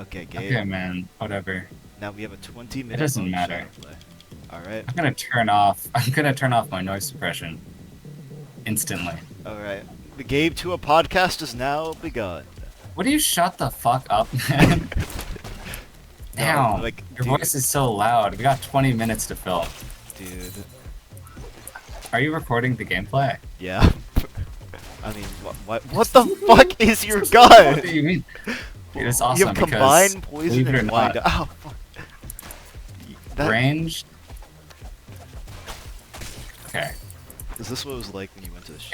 Okay, Gabe. Okay, man. Whatever. Now we have a 20-minute. It doesn't matter. Play. All right. I'm gonna turn off my noise suppression instantly. All right. The Gabe Tuah podcast has now begun. Would you shut the fuck up, man? Damn. No, like, your dude. voice is so loud. We got 20 minutes to fill. Dude. Are you recording the gameplay? Yeah. I mean, what the fuck is your gun? What do you mean? Dude, it's awesome You have combined because, poison believe it or and not, blind. Oh, fuck. range. Okay. Is this what it was like when you went to the ship?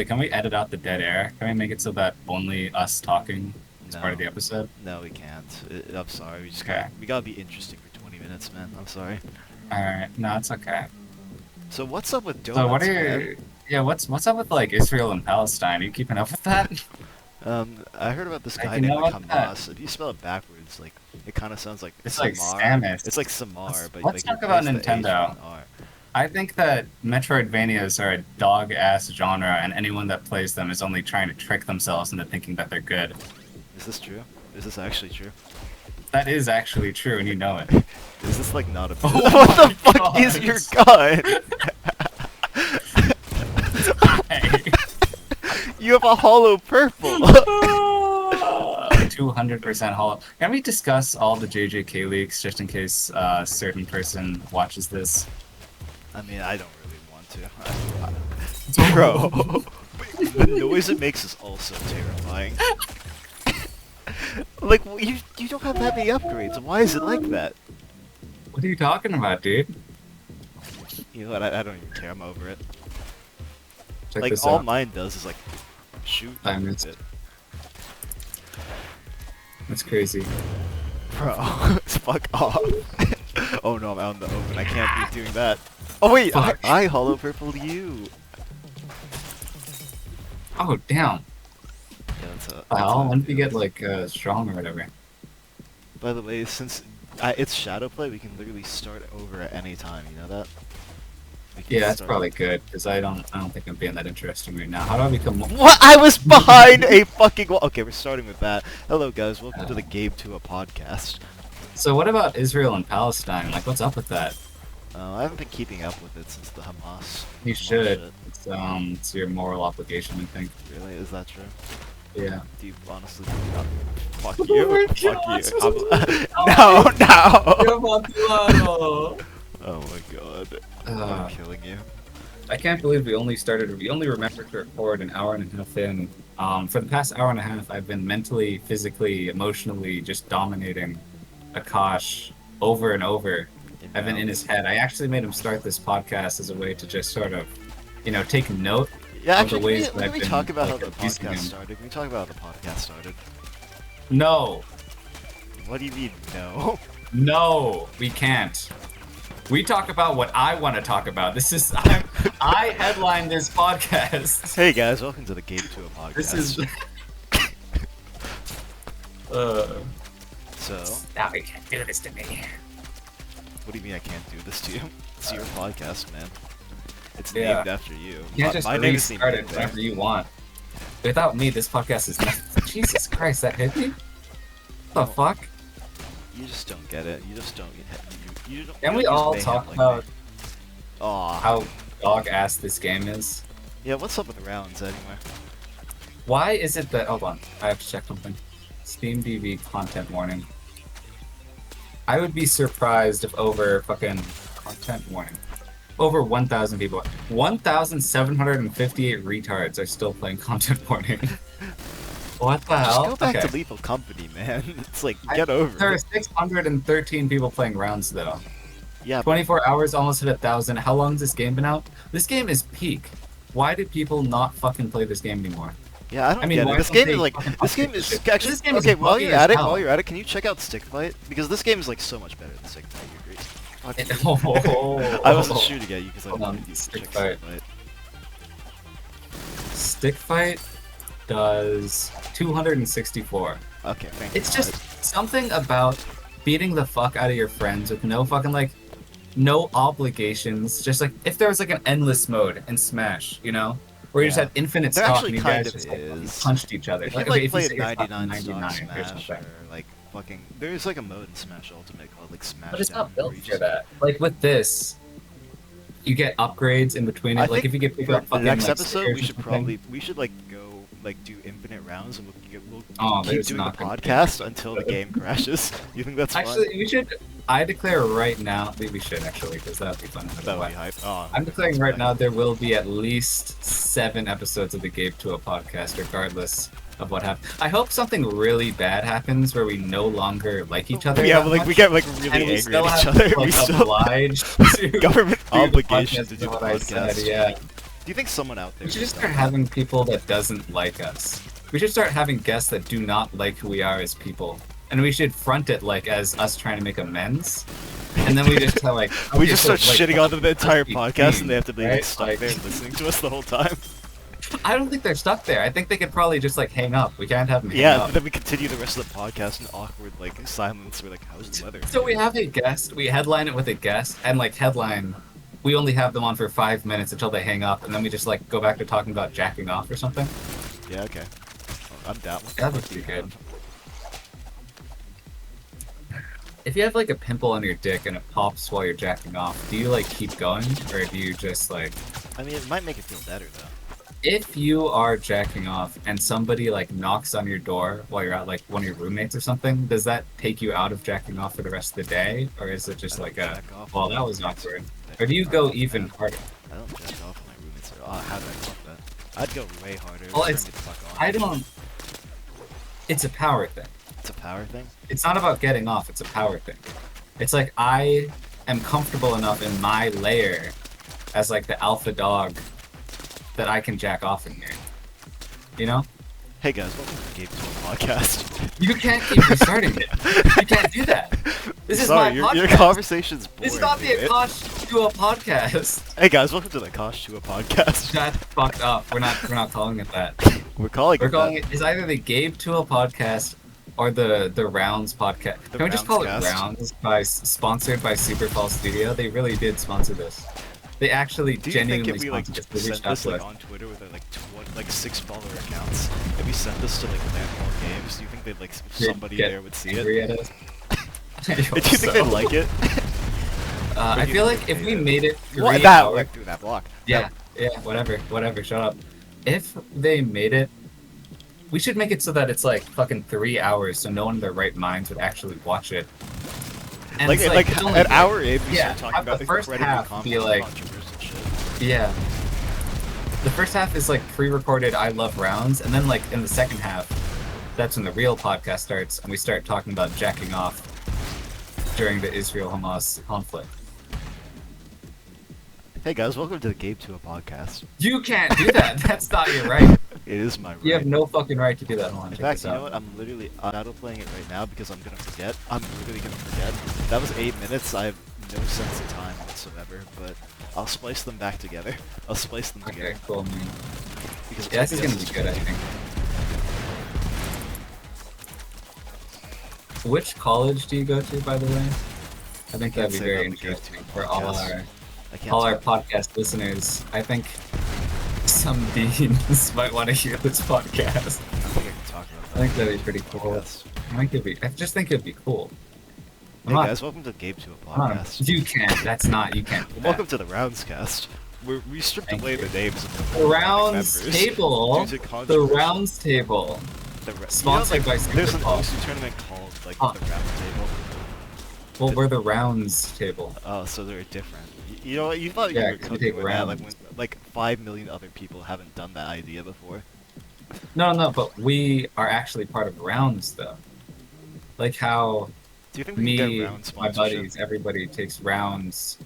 Can we edit out the dead air? Can we make it so that only us talking is part of the episode? No, we can't. I'm sorry. We just Okay. we gotta be interesting for 20 minutes, man. I'm sorry. Alright, no, it's okay. So what's up with donuts, So what are man? your... Yeah, what's up with, like, Israel and Palestine? Are you keeping up with that? I heard about this I guy can named know like about that. Hamas. If you spell it backwards, like it kind of sounds like It's like Samar. Samus. It's like Samar, but Let's like talk about replace the H Nintendo. with an R. I think that Metroidvanias are a dog-ass genre, and anyone that plays them is only trying to trick themselves into thinking that they're good. Is this true? Is this actually true? That is actually true, and you know it. Is this like not a? Oh what my the fuck God. is your gun? Hey. You have a hollow purple. 200% hollow. Can we discuss all the JJK leaks just in case a certain person watches this? I mean, I don't really want to. Bro, the noise it makes is also terrifying. Like, you don't have that many upgrades. Why is it like that? What are you talking about, dude? You know what? I don't even care. I'm over it. Check Like, this all out. mine does is like shoot. I missed. it. That's crazy. Bro, fuck off. Oh no, I'm out in the open. I can't be doing that. Oh wait, Fuck. I hollow purple you. Oh, damn. Yeah, that's Well, when do you get, like, strong or whatever? By the way, since it's shadow play, we can literally start over at any time. You know that? We can Yeah, that's start- probably good, because I don't think I'm being that interesting right now. How do I become more... What? I was behind a fucking wall. Okay, we're starting with that. Hello guys, welcome to the Gabe Tuah podcast. So what about Israel and Palestine? Like, what's up with that? I haven't been keeping up with it since the Hamas. You Hamas should. shit. It's your moral obligation, I think. Really? Is that true? Yeah. Do you honestly think that? Fuck Oh you. my Fuck God, you. No. Oh my god. I'm killing you. I can't believe we only remembered to record an hour and a half in. For the past hour and a half, I've been mentally, physically, emotionally just dominating Akash over and over. I've been in his head. I actually made him start this podcast as a way to just sort of, take note. Yeah, of the actually, ways can that we I've talk been, about how like, the abusing podcast him. started? Can we talk about how the podcast started? No. What do you mean, no? No, we can't. We talk about what I want to talk about. I headline this podcast. Hey guys, welcome to the Gabe Tuah podcast. This is. So, Now you can't do this to me. what do you mean I can't do this to you? It's your podcast, man. It's Yeah. named after you. You can't just My name is restart it named whenever you want. Without me, this podcast is nothing. Jesus Christ, that hit me? What the fuck? You just don't get it. You just don't. You don't. Can you we don't use all mayhem talk like about me. Aw. how dog-ass this game is? Yeah, what's up with rounds anyway? Why is it that... Hold on, I have to check something. Steam DB content warning. I would be surprised if over fucking... Content warning. Over 1,000 people. 1,758 retards are still playing content warning. What the Just hell? go back Okay. to Lethal Company, man. It's like, get over There are it. 613 people playing rounds, though. Yeah, but 24 hours, almost hit 1,000. How long has this game been out? This game is peak. Why do people not fucking play this game anymore? yeah, I don't I mean, get why it. This don't game they is like, fucking this update game this is shit? actually, This game is okay, while buggy you're as at it, hell. can you check out Stick Fight? Because this game is like so much better than Stick Fight, you agree? Fuck you. Oh, I wasn't shooting at you because I Hold wanted on, you to Stick check Fight. Stick Fight. Stick Fight does 264. Okay, thank you. It's just something about beating the fuck out of your friends with no fucking, like, no obligations. Just like, if there was like an endless mode in Smash, where you just Yeah. had infinite There stock actually and you kind guys of just like is. punched each other. If you Like, like okay, if play you a say it's not 99 stock 99 or Smash something. or like fucking, there's like a mode in Smash Ultimate called like Smash But it's Down, not built where you for just that. Like with this, you get upgrades in between I it. Like think if you get pick for up the fucking next like episode we stickers or should something. like go like do infinite rounds and we'll Oh, keep there's doing the not gonna be podcast any until the episode. game crashes. You think that's Actually, fun? we should. I declare right now. Maybe we should actually, because that would be fun. That would be hype. Oh, I'm declaring right back. now there will be at least 7 episodes of the Gabe Tuah podcast, regardless of what happens. I hope something really bad happens where we no longer like each other. Yeah, that but like much, we get like really and we angry still at each have other. to, We like, still obliged to government do the obligation podcast to do of the what I said, podcast. yeah. Do you think someone out there? We should just has start done that? having people that doesn't like us. We should start having guests that do not like who we are as people, and we should front it like as us trying to make amends. And then we just tell like We okay, just so, start like, shitting on the entire be podcast, and they have to be right? like, stuck Like- there listening to us the whole time. I don't think they're stuck there. I think they could probably just like hang up. We can't have them hang Yeah, up. then we continue the rest of the podcast in awkward like silence. We're like, "How's the weather?" So we have a guest. We headline it with a guest, and like headline, we only have them on for 5 minutes until they hang up, and then we just like go back to talking about jacking off or something. Yeah, okay. Oh, I'm down with That that. would be good. If you have like a pimple on your dick and it pops while you're jacking off, do you like keep going, or do you just like? I mean, it might make it feel better though. If you are jacking off and somebody like knocks on your door while you're out, like one of your roommates or something, does that take you out of jacking off for the rest of the day, or is it just I like don't a? jack off Well, when that my was roommates awkward. are Or do you there. go Oh, even man. harder? I don't jack off when my roommates are. Oh, how do I fuck that? I'd go way harder. Well, Turn it's- me the fuck on. I don't. It's a power thing. It's a power thing. It's not about getting off. It's a power thing. It's like I am comfortable enough in my layer as like the alpha dog that I can jack off in here. You know? Hey guys, welcome to Gabe Tuah podcast. You can't keep restarting it. You can't do that. This is Sorry, my your podcast. conversation's boring. This is not the dude. Akash to a podcast. Hey guys, welcome to the Akash Tuah podcast. That's fucked up. We're not calling it that. We're calling We're it calling that. it is either the Gabe to a podcast or the Rounds podcast. The Can we just call it Roundscast. Rounds by sponsored by Superfall Studio? They really did sponsor this. They actually Do you think genuinely if we like sponsored this. They sent reached out this to like us. on Twitter with like 6 follower accounts, if we sent this to like Landmark Games, do you think they'd like They'd somebody get there would see it? angry at us. I Do hope you think so. they'd like it? I do you feel think like if they we did? made it 3 What that hours, like through that block? yeah, whatever, shut up. If they made it, we should make it so that it's like fucking 3 hours, so no one in their right minds would actually watch it. And Like it's like it's only at our age, we yeah, start talking have the about first incredibly half be like- controversial shit. yeah. The first half is like pre-recorded I love rounds, and then like in the second half, that's when the real podcast starts, and we start talking about jacking off during the Israel-Hamas conflict. Hey guys, welcome to the Gabe Tuah podcast. You can't do that. That's not your right. It is my right. You have no fucking right to do that. Hold on, In check fact, this you out. know what? I'm literally auto-playing it right now because I'm gonna forget. I'm literally gonna forget. That was 8 minutes. I have no sense of time whatsoever, but I'll splice them back together. I'll splice them Okay, together. cool. Man. Because Yeah, this is OBS gonna be good, I think. Which college do you go to, by the way? I think that'd be say very that on the Gabe interesting Tuah for all podcast. I can't our talk- podcast listeners. I think some deans might want to hear this podcast. I think I can talk about I that. think that'd be pretty cool. Podcast. I just think it'd be cool. Hey I'm not- guys, welcome to the Gabe Tuah I'm not- podcast. You can't. That's not. You can't. Do that. Welcome to the Roundscast. We stripped Thank away you. the names of the The founding rounds members table. due to The controversy. rounds table. Sponsored by There's an Superfall. OC tournament called like Huh. the Round Table. Well, we're the rounds table. Oh, so they're different. You know what? You thought Yeah, you were 'cause we cooking take with that, like, rounds. when, like 5 million other people haven't done that idea before. No, but we are actually part of rounds, though. Like how Do you think we can me, get round my sponsorship? buddies, everybody takes rounds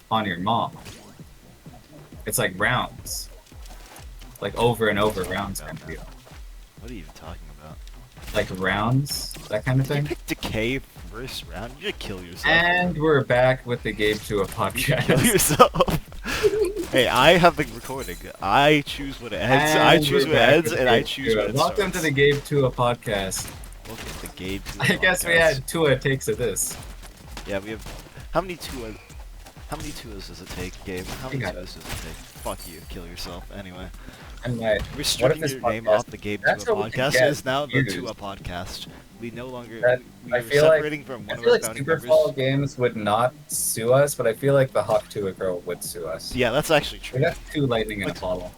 on your mom. It's like rounds. Like over and over rounds kind of deal. What are you even talking about? Like rounds, that kind of Did you thing. pick Decay first round? You should kill yourself. And we're back with the Gabe to a You should kill podcast. yourself. Hey, I have the recording. I choose what it ends. I And choose we're what it back ends, with and I Gabe choose Tua. what it Welcome to the Gabe to a podcast. Welcome to the Gabe Tuah I guess we podcast. had Tua takes of this. Yeah, we have. How many Tua? How many Tuahs does it take, Gabe? How many Tuahs does it take? Fuck you, kill yourself. Anyway. I'm like, We're what if stripping this your name podcast? off the Gabe That's Tuah what we can podcast. get It is now the views. Tuah podcast. We no longer That, we I are feel like separating from I one of feel our like founding Superfall members. Games would not sue us, but I feel like the Hawk Tuah girl would sue us. Yeah, that's actually true. That's two lightning in a Like, bottle.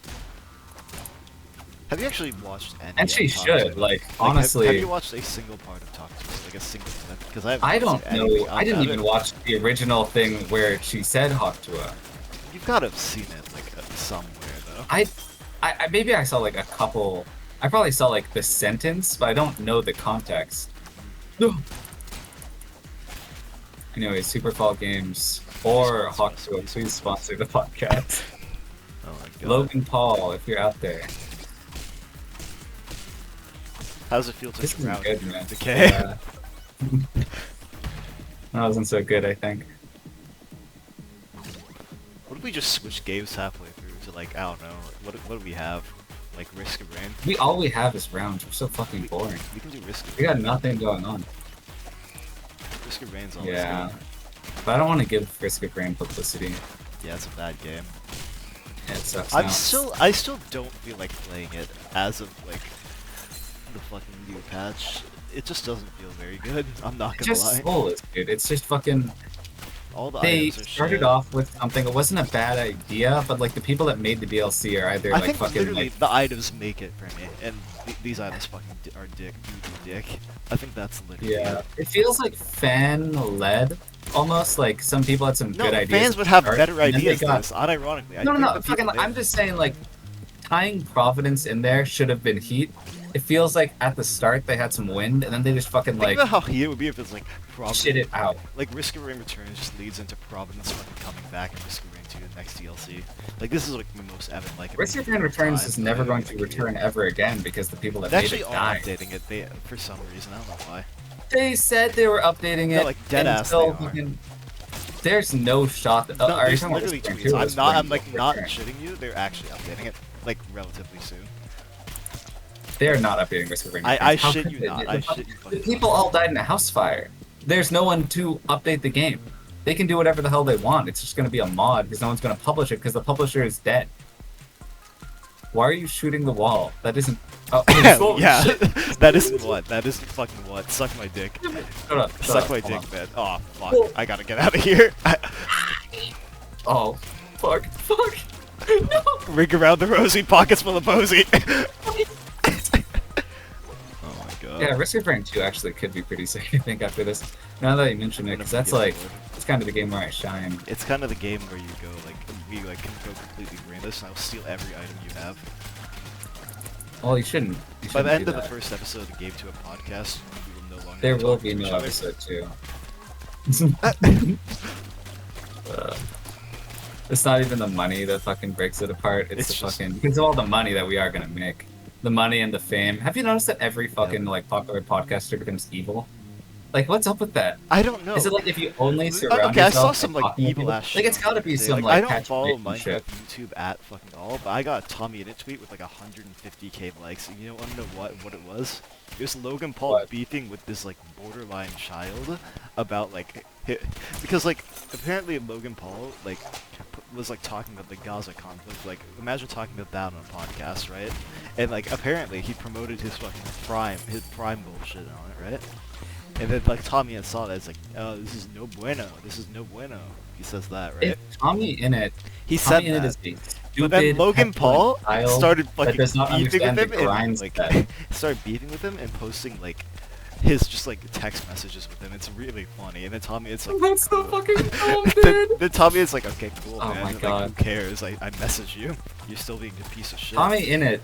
have you actually watched any? And she of Talk should, To? like, Have honestly. you watched a single part of Talk To? Like a single clip? Because I don't seen know. anything I didn't about even it. watch the original thing where she said Hawk Tuah. You've got to have seen it like somewhere though. I maybe I saw like a couple. I probably saw like the sentence, but I don't know the context. Anyway, Superfall Games or Hawk Tuah, please sponsor the podcast. Oh my god. Logan Paul, if you're out there. How does it feel to This is drown good, in man. decay? Yeah. That wasn't so good, I think. What if we just switch games halfway through to like, I don't know, what do we have? Like Risk of Rain? All we have is rounds. We're so fucking boring. We can do Risk of We Rain. got nothing going on. Risk of Rain's all Yeah. this game. But I don't want to give Risk of Rain publicity. Yeah, it's a bad game. Yeah, it sucks I now. still don't feel like playing it as of like the fucking new patch. It just doesn't feel very good. I'm not gonna Just lie. soulless, dude. It's just fucking. All the They items are started shit. off with something. It wasn't a bad idea, but like the people that made the DLC are either I like think fucking literally like. the items make it for me, and these items fucking are dick. I think that's literally Yeah, it. it feels like fan-led, almost. Like some people had some No, good the ideas. fans at would the have start, better and then they ideas than got- this, unironically. I No, think no, the fucking. people I'm just saying, like, tying Providence in there should have been heat. It feels like at the start they had some wind, and then they just fucking think like about how heat it would be if it's like Providence. shit it out. Like Risk of Rain Returns just leads into Providence fucking coming back and Risk of Rain 2 the next DLC. Like this is like the most evident like. Risk of Rain Returns time is never that going I to think return ever again because the people that They made actually it are died. updating it. They for some reason I don't know why. They said they were updating it. No, like, dead ass until they are. fucking- There's no shot. That, No, are you there's talking about literally Risk of Rain tweets. 2 or I'm Risk of not. Rain I'm like not Return? shitting you. They're actually updating it like relatively soon. They're not updating Risk of Rain. I Returns. How shit could you they? not. The I fuck- shit you The fucking people not. all died in a house fire. There's no one to update the game. They can do whatever the hell they want. It's just going to be a mod because no one's going to publish it because the publisher is dead. Why are you shooting the wall? That isn't. Oh, holy yeah, shit. that isn't what. That isn't fucking what. Suck my dick. Shut up. Shut Suck up. my Hold on. dick, man. Oh fuck! Well- I gotta get out of here. Oh, fuck, fuck. No. Ring around the rosy, pockets full of posy. Oh my god. Yeah, Risk of Rain 2 actually could be pretty sick, I think, after this. Now that you mention it, because that's like, it's kind of the game where I shine. It's kind of the game where you go like we like can go completely brainless and I'll steal every item you have. Well, you shouldn't. You By the shouldn't end do of the that. first episode of Gabe Tuah podcast, we will no longer. There be will talking be to no each other. episode 2. It's not even the money that fucking breaks it apart. It's It's the just- fucking because of all the money that we are gonna make, the money and the fame. Have you noticed that every fucking like popular podcaster becomes evil? Like, what's up with that? I don't know. Is it like if you only surround Okay, I yourself saw with some like talking evil people? ass shit. Like, it's gotta be today. some I like don't catch follow bait and shit. Minecraft YouTube at fucking all, but I got a Tommy in it tweet with like 150k likes. And you know, wanna know what it was? It was Logan Paul What? beefing with this like borderline child about like because like apparently Logan Paul like was like talking about the Gaza conflict. Like imagine talking about that on a podcast, right? And like apparently he promoted his fucking prime bullshit on it, right? And then like Tommy had saw that, it's like, oh, this is no bueno. This is no bueno. He says that, right? If Tommy in it, He said Tommy in it that. is a But then stupid, Logan Paul petulant child started that fucking does not beefing with understand him the and grind like set. started beefing with him and posting like his just like text messages with him. It's really funny. And then Tommy, it's like, That's so cool. fucking dumb, then, dude. then Tommy is like, okay, cool, Oh man. my Like, God. who cares? I message you. You're still being a piece of shit. Tommy in it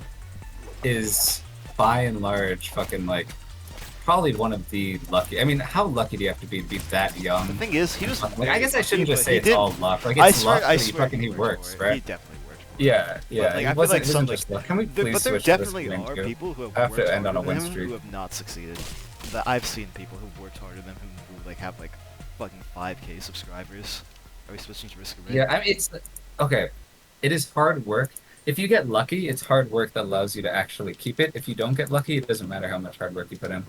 is by and large fucking like probably one of the lucky. I mean, how lucky do you have to be that The young? thing is, he was. Like, I guess I shouldn't just but say he it's did- all luck. Like I it's swear, luck, I but he swear fucking he worked works, for it. He right? definitely worked. For it. Yeah, yeah. But, like, He I feel wasn't, like it some wasn't like, just luck. Can we there, please but there switch to this definitely game are too? people who have I have to worked end on a harder win than him streak. who have not succeeded. That I've seen people who've worked harder than him who like have like fucking 5k subscribers. Are we switching to Risk of Rain? Yeah, I mean, it's okay. It is hard work. If you get lucky, it's hard work that allows you to actually keep it. If you don't get lucky, it doesn't matter how much hard work you put in.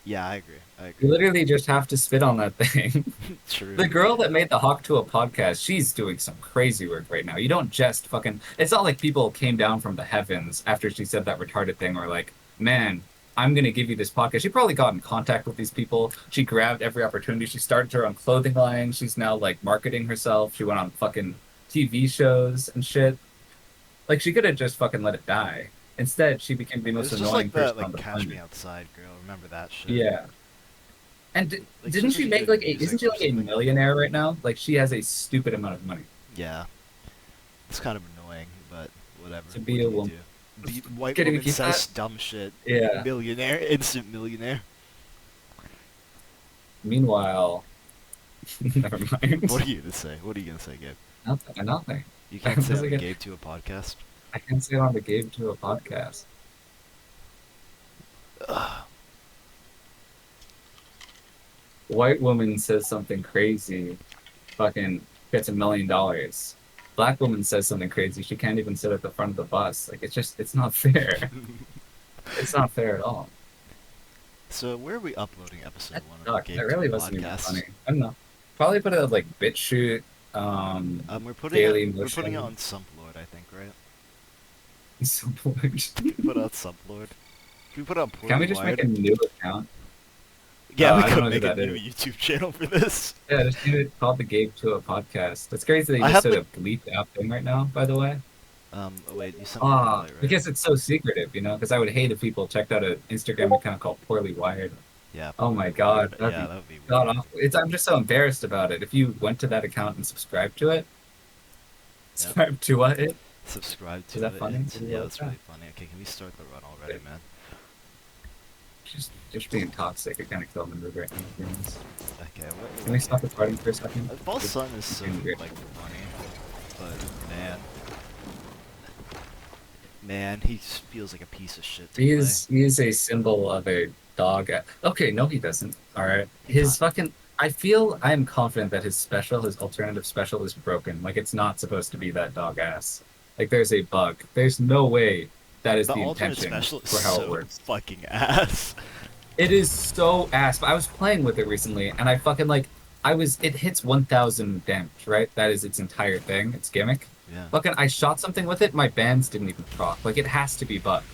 Yeah, I agree. I You agree. literally just have to spit on that thing. True. The girl that made the Hawk Tuah podcast, she's doing some crazy work right now. You don't just fucking. It's not like people came down from the heavens after she said that retarded thing, or like, man, I'm gonna give you this podcast. She probably got in contact with these people. She grabbed every opportunity. She started her own clothing line. She's now like marketing herself. She went on fucking TV shows and shit. Like she could have just fucking let it die. Instead, she became the most It's just annoying like that, person on like the Catch Me planet. Outside girl. Remember that shit? Yeah. And Like didn't she's she just make good like a? Isn't music she or like a something. millionaire right now? Like she has a stupid amount of money Yeah. It's kind of annoying, but whatever. to What be a can you woman. do? White Can't even woman keep that. says dumb shit. Yeah. Millionaire, instant millionaire. Meanwhile, never mind. What are you gonna say? What are you gonna say, Gabe? Nothing. Nothing. You I can't say was on the like, Gabe to a podcast. I can't say it on the Gabe Tuah podcast. Ugh. White woman says something crazy, fucking gets $1 million. Black woman says something crazy, she can't even sit at the front of the bus. Like it's not fair. It's not fair at all. So where are we uploading episode That one of the sucked. Gabe That to really a wasn't even podcast? funny. I don't know. Probably put it at like BitChute, We're putting Daily we're putting it Motion. on Sumplord, I think, right? Support. We can put it on Sumplord. Can we put it on Can we Poorly just make Wired? a new account? Yeah, we I don't could know who make a that new is. YouTube channel for this. Yeah, just do it called the Gabe Tuah podcast. It's crazy that you I just have did like a bleeped out thing right now, by the way. oh wait, you sent me an invite, right? Because it's so secretive, you know? Because I would hate if people checked out an Instagram account called Poorly Wired. Yeah, Oh Poorly my God, Wired. that'd Yeah, be that would be god weird. awful. I'm just so embarrassed about it. If you went to that account and subscribed to it, Yeah. subscribe to what? Subscribe Is to that it. funny? Yeah, that's really funny. Okay, can we start the run already, man? Just being toxic. It kind of killed the mood right now. To be honest. Okay, what? Can we stop recording for a second? Boss Sun is so It's weird. like funny, but man, he just feels like a piece of shit to play. He is a symbol of a dog. Okay, no, he doesn't. All right, his fucking. I feel I am confident that his special, his alternative special, is broken. Like it's not supposed to be that dog ass. Like there's a bug. There's no way that is The the alternate intention special is for how it so works. fucking ass. It is so ass. But I was playing with it recently, and I fucking like. I was. It hits 1,000 damage, right? That is its entire thing. Its gimmick. Yeah. Fucking, I shot something with it. My bands didn't even proc. Like it has to be bugged.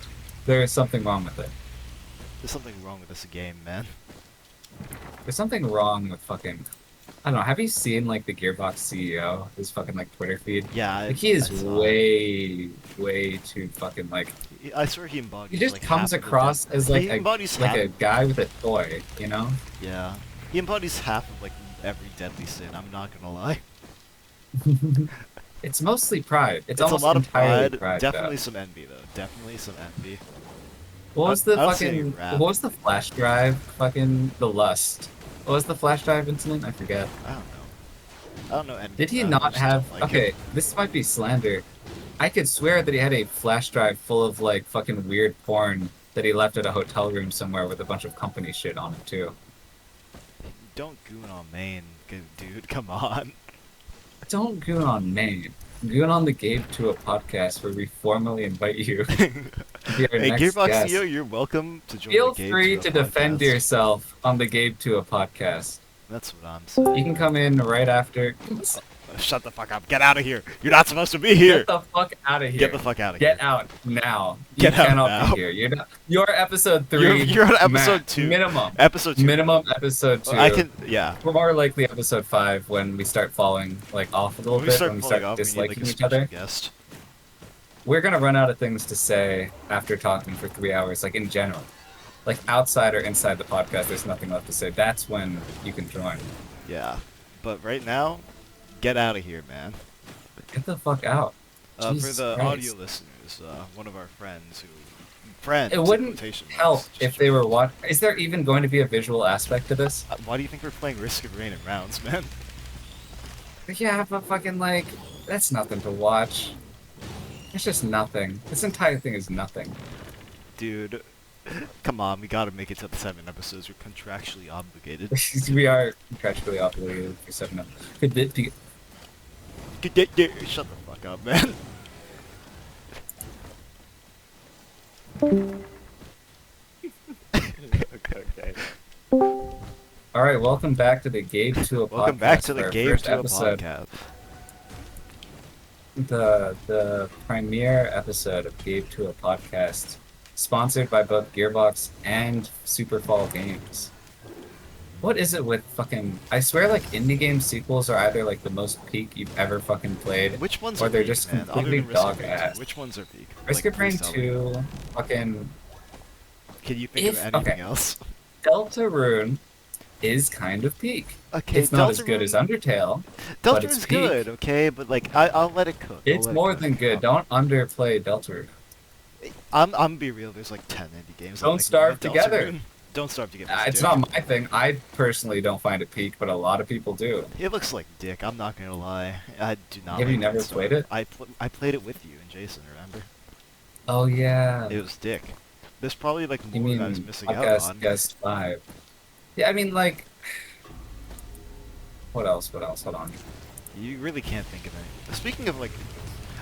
There is something wrong with it. There's something wrong with this game, man. There's something wrong with fucking. I don't know. Have you seen like the Gearbox CEO? His fucking like Twitter feed. Yeah, Like he is I saw way too fucking like. I swear he embodies. He just like, comes half of the across as like he embodies like half. a guy with a toy, you know? Yeah, he embodies half of like every deadly sin. I'm not gonna lie. It's mostly pride. It's It's a almost lot of entirely pride. Jeff. Definitely some envy though. Definitely some envy. What was the I don't see any fucking? rap. What was the flash drive? Fucking the lust. What was the flash drive incident? I forget. I don't know. I don't know envy. Did he I not just have? don't like Okay, it. this might be slander. I could swear that he had a flash drive full of like fucking weird porn that he left at a hotel room somewhere with a bunch of company shit on it too. Don't goon on main, dude. Come on. Don't goon on Maine. Goon on the Gabe Tuah podcast where we formally invite you to be our Hey, next Gearbox guest. CEO, you're welcome to join Feel the Gabe free Tuah to defend podcast. yourself on the Gabe Tuah podcast. That's what I'm saying. You can come in right after. Shut the fuck up. Get out of here. You're not supposed to be here. Get the fuck out of here. Get the fuck out of Get here. out now. Get you out cannot now. be here. You're not. You're episode 3. You're on episode 2. Minimum. Episode 2. Minimum episode 2. I can. Yeah. We're more likely episode 5 when we start falling like off a little When we bit. start When we falling start off, we need like disliking a each special other. guest. We're gonna run out of things to say after talking for 3 hours. Like in general, like outside or inside the podcast, there's nothing left to say. That's when you can join. Yeah. But right now, get out of here, man. Get the fuck out. For Jesus the Christ. audio listeners, one of our friends who. Friends. It in wouldn't quotation help marks, if they were watching. Is there even going to be a visual aspect to this? Why do you think we're playing Risk of Rain and Rounds, man? Yeah, but fucking like, that's nothing to watch. It's just nothing. This entire thing is nothing. Dude. Come on, we gotta make it to the 7 episodes. We're contractually obligated. We are contractually obligated for 7 up. Could it be? Shut the fuck up, man. Okay. All right, welcome back to the Gabe Tuah Welcome back podcast to the for our Gabe first Tuah episode, podcast. the premiere episode of Gabe Tuah podcast, sponsored by both Gearbox and Superfall Games. What is it with fucking? I swear, like indie game sequels are either like the most peak you've ever fucking played, Which ones or are they're peak, just man? Other completely than Risk of dog Rain ass. 2, which ones are peak? Risk Like, of Rain please tell me. 2, fucking. Can you think of If anything okay, else? Deltarune is kind of peak. Okay, It's not as good as Undertale, but it's Deltarune's peak. good, okay, but like I'll let it cook. It's more than good. Don't underplay Deltarune. I'm gonna be real. There's like 10 indie games. Don't Starve Together. Don't Starve Together. It's not my thing. I personally don't find it peak, but a lot of people do. It looks like dick. I'm not gonna lie. I do not. Have like you never Don't played Starve. it? I played it with you and Jason. Remember? Oh yeah. It was dick. There's probably like You more mean that I was missing out podcast on. guest 5? Yeah, I mean like. What else? What else? Hold on. You really can't think of any. Speaking of like,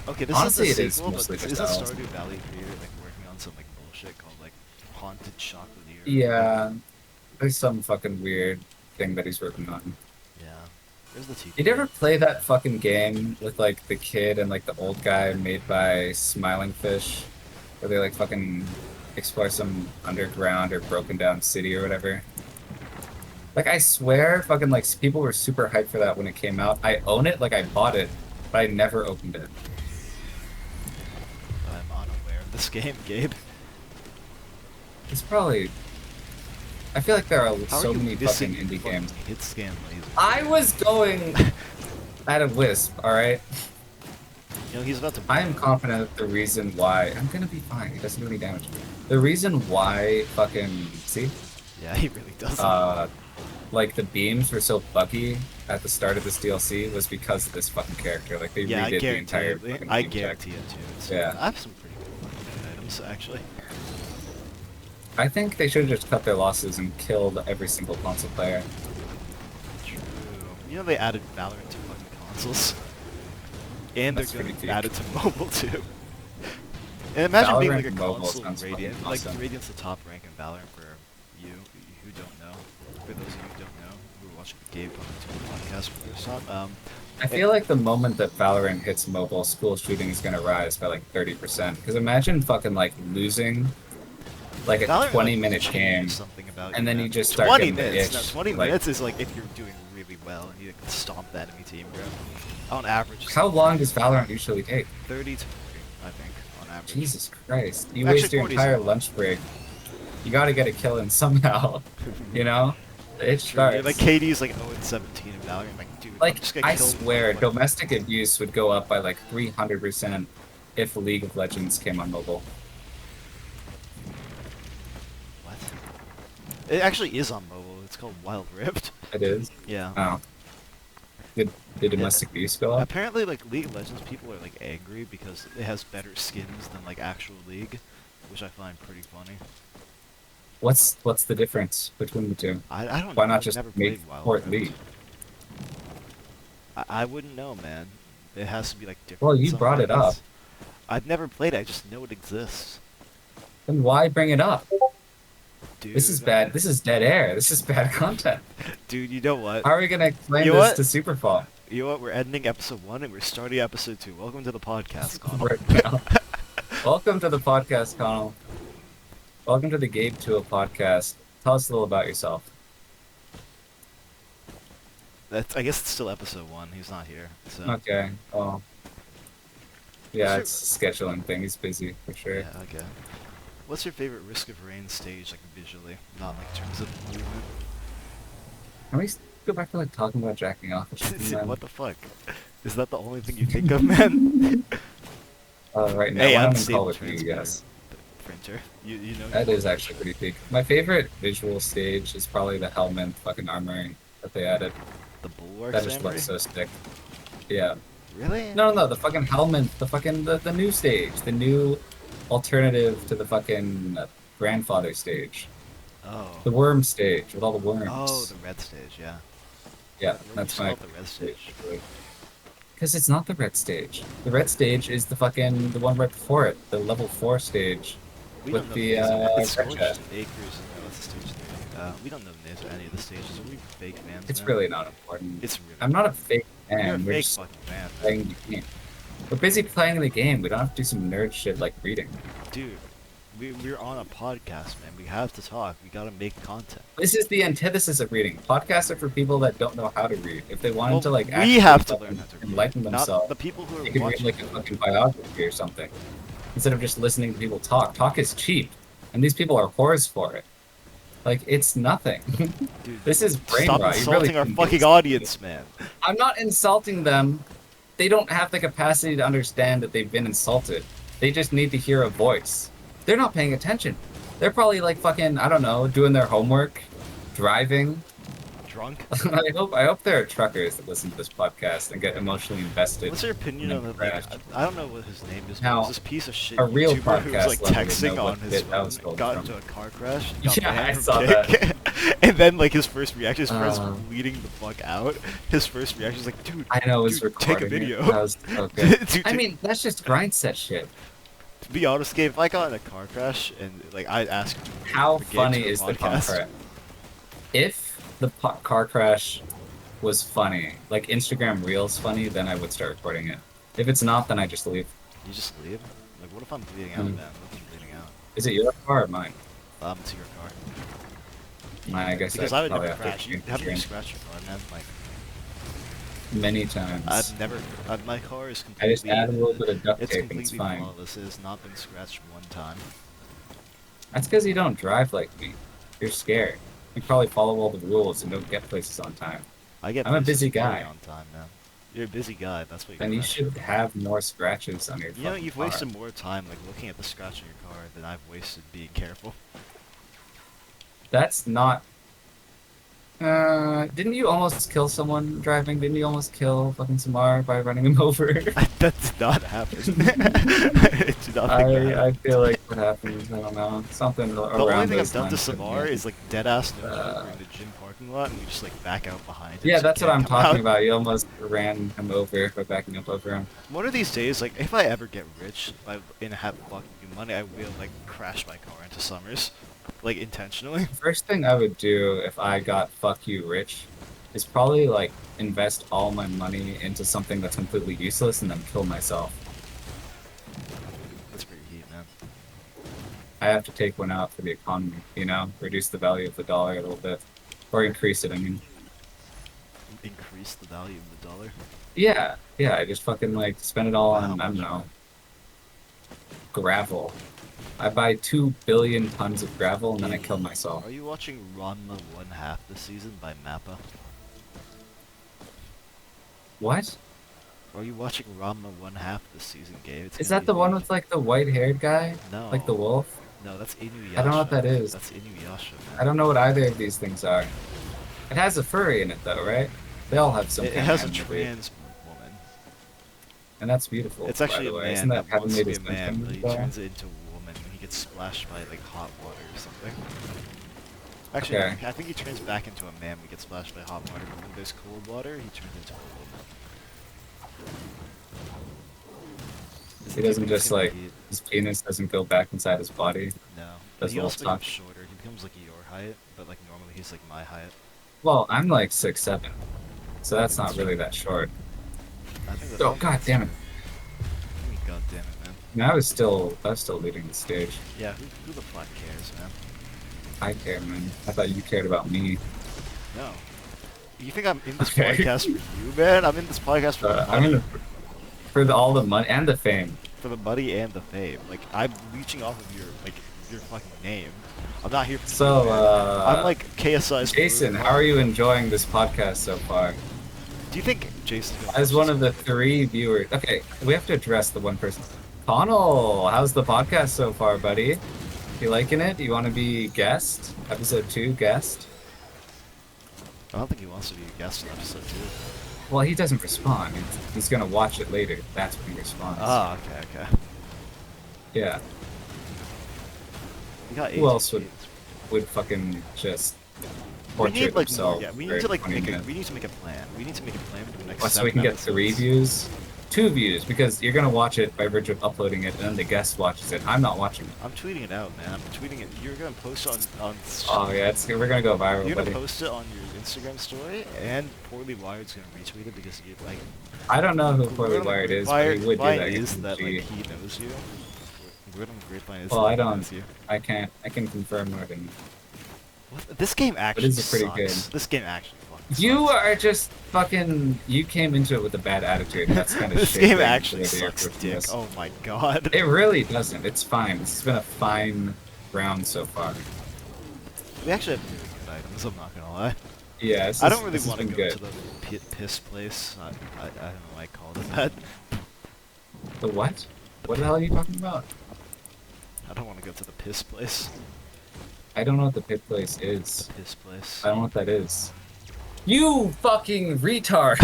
okay, this Honestly, is it the is sequel, mostly but just isn't else. Stardew Valley creator like working on some like bullshit called like Haunted Chocolatier? Yeah, there's some fucking weird thing that he's working on. Yeah. There's the TV. Did you ever play that fucking game with like the kid and like the old guy made by Smiling Fish, where they like fucking explore some underground or broken down city or whatever? Like I swear, fucking like people were super hyped for that when it came out. I own it, like I bought it, but I never opened it. I'm unaware of this game, Gabe. It's probably. I feel like there are How so are you many missing fucking indie games. Hit scan laser. I was going at a wisp, alright? You know he's about to. I am confident that the reason why I'm gonna be fine. It doesn't do any damage. The reason why fucking see, Yeah, he really does. like the beams were so buggy at the start of this DLC was because of this fucking character. Like they Yeah, I redid the guarantee entire. it. fucking I beam check. guarantee it too. It's, Yeah. I have some pretty good fucking items actually. I think they should have just cut their losses and killed every single console player. True. You know they added Valorant to fucking consoles. And That's they're going pretty to add it to mobile too. And imagine being like a Valorant mobile console sounds fucking Radiant. awesome. Like Radiant's the top rank in Valorant for you who don't know. For those of you who don't know, who are watching the Gabe podcast for the first time. I feel like the moment that Valorant hits mobile, school shooting is gonna rise by like 30%. Because imagine fucking like losing like a Valorant, 20-minute like, game, changes something about and you, then man. you just start 20 getting the minutes. itch. No, 20 like, minutes is like if you're doing really well and you can stomp that enemy team, bro. On average. How long does Valorant usually take? 30 to 40, I think, on average. Jesus Christ. You Actually, waste your 40 's entire a lot. lunch break. You gotta get a kill in somehow. You know? The itch True, starts. yeah, like KD's like 0-17 in Valorant. Like, dude, I'm Like, just getting I killed swear, like, domestic abuse would go up by like 300% if League of Legends came on mobile. What? It actually is on mobile. It's called Wild Rift. It is? Yeah. Oh. Did domestic abuse go up? Apparently, like League of Legends people are like angry because it has better skins than like actual League, which I find pretty funny. What's the difference between the two? I don't Why know. not I've just never make played Wild Fort Rift. League? I wouldn't know, man. It has to be like different. Well, in you some brought it ways. up. I've never played it. I just know it exists. Then why bring it up? Dude, This is bad. This is dead air. This is bad content. Dude, you know what? How are we gonna explain You know this to Superfall You know what? We're ending episode 1 and we're starting episode 2. Welcome to the podcast, Connell. right now? Welcome to the podcast, Connell. Welcome to the Gabe Tuah podcast. Tell us a little about yourself. I guess it's still episode 1. He's not here. So. Okay. Oh. Yeah, What's it's a scheduling thing. He's busy for sure. Yeah, okay. What's your favorite Risk of Rain stage, like visually, not like in terms of movement? Can we go back to like talking about jacking off or something? man? What the fuck? Is that the only thing you think of, man? Right now, Hey, I'm in unstable Call of Duty, transport. yes. The printer. You know. That is actually pretty peak. My favorite visual stage is probably the Helmet fucking armory that they added. The Bulwark That just Samurai? looks so sick. Yeah. Really? No, the fucking Helmet, the new stage, the new alternative to the fucking grandfather stage. Oh. The worm stage with all the worms. Oh, the red stage, yeah. Yeah, What that's would you my call it, the red stage. Because it's not the red stage. The red stage is the one right before it, the level 4 stage. We With don't know the, these. It's red Scorched chest. Acres and that's stage 3. We don't know the names of any of the stages. Are we fake fans? It's man? really not important. It's really. I'm not a fake You're a fan. We're fake just fucking fan, playing the game. We're busy playing the game. We don't have to do some nerd shit like reading. dude. We're on a podcast, man. We have to talk. We gotta make content. This is the antithesis of reading. Podcasts are for people that don't know how to read. If they wanted to like we actually have to fucking learn how to read. enlighten Not themselves, the people who are they could read watching. like a fucking biography or something instead of just listening to people talk. Talk is cheap, and these people are whores for it. Like it's nothing. Dude, This is brain stop rot. You insulting really our shouldn't fucking be- audience, man. I'm not insulting them. They don't have the capacity to understand that they've been insulted. They just need to hear a voice. They're not paying attention. They're probably like fucking, I don't know, doing their homework, driving. Drunk. I hope there are truckers that listen to this podcast and get emotionally invested. What's your opinion in on the? crash. I don't know what his name is. Now, But this piece of shit a real YouTuber who was podcast like level would texting know on what his bit that was phone, pulled got from. into a car crash. Got Yeah, banned I from saw Kick. And then like his first reaction, his friend's Um, bleeding the fuck out. His first reaction is like, dude, I know it was dude, take a recording it. video. That was so good. Dude, I mean, that's just grind set shit. to be honest, Gabe, if I got in a car crash and like I'd ask you How for Gabe funny to is the podcast. car crash? If the car crash was funny, like Instagram Reels funny, then I would start recording it. If it's not, then I just leave. You just leave? Like, what if I'm bleeding out, Hmm. man? What if I'm bleeding out? Is it your car or mine? It's your car. Mine, I guess. Because I would probably never have to crash. You change haven't you insurance. scratched your car, man? Like, Many times. I've never. My car is I completely. just add a little bit of duct It's tape and it's completely fine. flawless. It has not been scratched one time. That's because you don't drive like me. You're scared. You probably follow all the rules and don't get places on time. I get. I'm a places busy very guy. on time, man. You're a busy guy. That's what you're. Then you should have more scratches on your You know, fucking you've car. wasted more time like looking at the scratch on your car than I've wasted being careful. That's not. Didn't you almost kill someone driving? Didn't you almost kill fucking Samar by running him over? that did not happen. I do not think that happened. I feel like what happened. I don't know. Something The around only thing I've those done to lines, but Samar yeah. is like dead ass no joke, we're in the gym parking lot and we just like back out behind him. Yeah, so that's he what can't I'm come talking out. about. You almost ran him over by backing up over him. One of these days, like if I ever get rich and have fucking money, I will like crash my car into Summers, like intentionally. First thing I would do if I got fuck you rich is probably like invest all my money into something that's completely useless and then kill myself. That's pretty heat, man. I have to take one out for the economy, you know, reduce the value of the dollar a little bit, or increase it. I mean, Increase the value of the dollar. yeah, I just fucking like spend it all on Wow. I don't know, gravel. I buy 2 billion tons of gravel and then I kill myself. Are you watching Ranma 1/2 this season by Mappa? What? Are you watching Ranma 1/2 this season, Gabe? It's Is gonna that be the one huge. with like the white-haired guy, No. like the wolf? No, that's Inuyasha. I don't know what that is. That's Inuyasha, man. I don't know what either of these things are. It has a furry in it though, right? They all have some. It kind has of a animal, trans woman. and that's beautiful. It's by actually the a way. man Isn't that that wants to be a heavenly man, but he distinction, though? turns it into a woman when he gets splashed by like hot water or something. Actually, Okay. I think he turns back into a man when he gets splashed by hot water, but when there's cold water, he turns into a woman. He doesn't He's just gonna like be- his penis doesn't go back inside his body. No. Does He little also becomes talk. shorter. He becomes like your height, but like normally he's like my height. Well, I'm like 6'7", so that's not really that short. I think that's Oh god damn it! God damn it, man. I mean, I was still leading the stage. Yeah, who the fuck cares, man? I care, man. I thought you cared about me. No. You think I'm in this Okay. podcast for you, man? I'm in this podcast for the I'm money, in for all the money and the fame. for the money and the fame. Like I'm leeching off of your fucking name. I'm not here for So, you, man. I'm like KSI's. Jason, how are you enjoying this podcast so far? Do you think Jason's gonna As watch one this? of the 3 viewers, okay, we have to address the one person. Connell, how's the podcast so far, buddy? You liking it? You want to be guest? Episode 2 guest? I don't think he wants to be a guest in episode 2. Well, he doesn't respond. He's gonna watch it later. That's when he responds. Ah, okay. Yeah. We got Who else 18 would fucking just we portrait need like himself? yeah, we for need to like 20 make a minutes? we need to make a plan. We need to make a plan for the next What, so we can 7 get 3 episodes. views? 2 views because you're gonna watch it by virtue of uploading it, and then the guest watches it. I'm not watching it. I'm tweeting it out, man. I'm tweeting it. You're gonna post it on. Oh yeah, we're gonna go viral, You're buddy. gonna post it on your Instagram story, and Poorly Wired's gonna retweet it because you like. I don't know who Poorly Wired is, but he would do that. Is that like he knows you? Word on the grapevine is Well, that I he don't. knows you. I can't. I can confirm more than. What? This game actually is pretty sucks. good. This game actually fucking You sucks. are just fucking. You came into it with a bad attitude. That's kind of This shit. game thing actually to do sucks for dick. this. Oh my god. It really doesn't. It's fine. This has been a fine round so far. We actually have really good items, I'm not gonna lie. Yeah, I don't really want to go to the piss place. I don't know why I called it that. The what? What the hell are you talking about? I don't want to go to the piss place. I don't know what the pit place is. Piss place. I don't know what that is. You fucking retard!